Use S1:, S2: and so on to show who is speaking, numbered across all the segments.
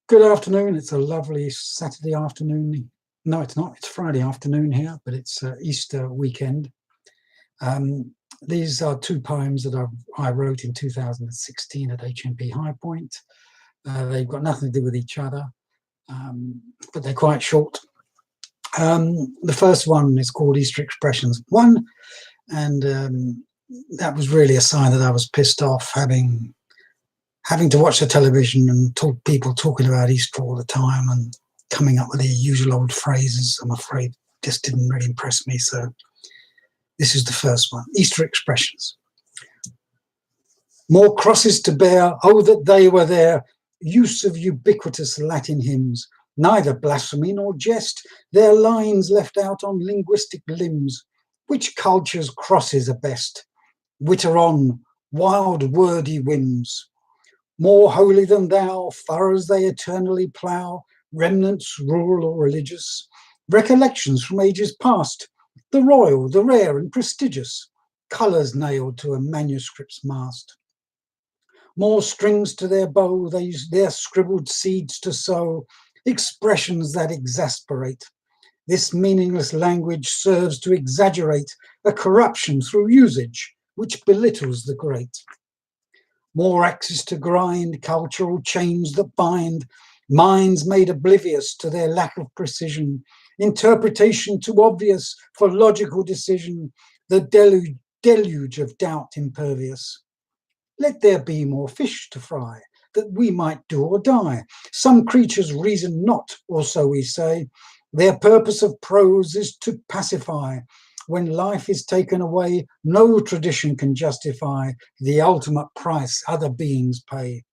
S1: Good afternoon. It's a lovely Saturday afternoon. No, it's not. It's Friday afternoon here, but it's Easter weekend. These are two poems that I wrote in 2016 at HMP Highpoint. They've got nothing to do with each other, but they're quite short. The first one is called Easter Expressions 1, and that was really a sign that I was pissed off having to watch the television and people talking about Easter all the time and coming up with the usual old phrases. I'm afraid just didn't really impress me. So this is the first one, Easter Expressions. More crosses to bear, oh, that they were there. Use of ubiquitous Latin hymns, neither blasphemy nor jest. Their lines left out on linguistic limbs. Which culture's crosses are best? Witter on, wild wordy whims. More holy than thou, furrows they eternally plough, remnants rural or religious, recollections from ages past, the royal, the rare and prestigious, colours nailed to a manuscript's mast. More strings to their bow, their scribbled seeds to sow, expressions that exasperate. This meaningless language serves to exaggerate a corruption through usage, which belittles the great. More axes to grind, cultural chains that bind, minds made oblivious to their lack of precision, interpretation too obvious for logical decision, the deluge of doubt impervious. Let there be more fish to fry, that we might do or die. Some creatures reason not, or so we say. Their purpose of prose is to pacify. When life is taken away, no tradition can justify the ultimate price other beings pay.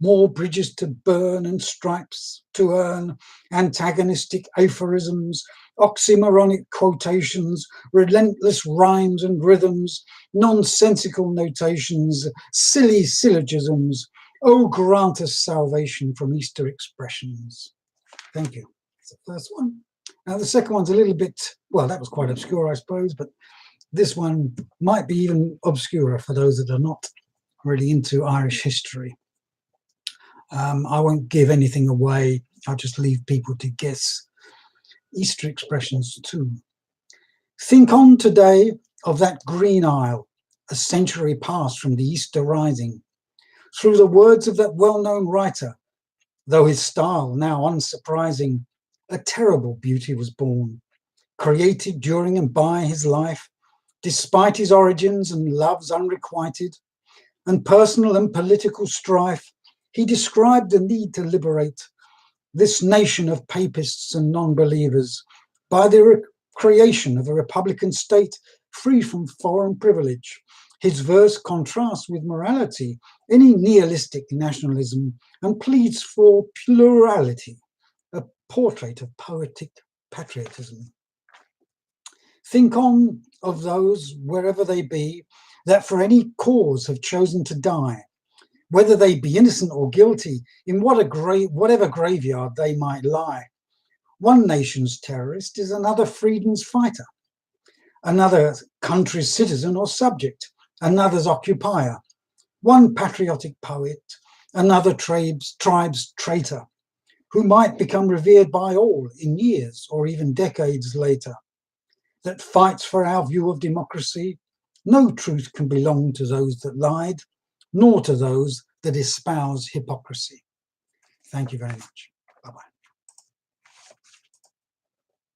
S1: More bridges to burn and stripes to earn, antagonistic aphorisms, oxymoronic quotations, relentless rhymes and rhythms, nonsensical notations, silly syllogisms. Oh, grant us salvation from Easter expressions. Thank you. That's the first one. Now, the second one's a little bit, well, that was quite obscure, I suppose, but this one might be even obscurer for those that are not really into Irish history. I won't give anything away. I'll just leave people to guess. Easter Expressions 2. Think on today of that green isle, a century past from the Easter rising, through the words of that well-known writer, though his style now unsurprising, a terrible beauty was born, created during and by his life, despite his origins and loves unrequited, and personal and political strife. He described the need to liberate this nation of papists and non-believers by the creation of a republican state free from foreign privilege. His verse contrasts with morality, any nihilistic nationalism, and pleads for plurality, a portrait of poetic patriotism. Think on of those, wherever they be, that for any cause have chosen to die, whether they be innocent or guilty, in whatever graveyard they might lie. One nation's terrorist is another freedom's fighter, another country's citizen or subject, another's occupier. One patriotic poet, another tribe's traitor, who might become revered by all in years or even decades later. That fights for our view of democracy. No truth can belong to those that lied, nor to those that espouse hypocrisy. Thank you very much. Bye-bye.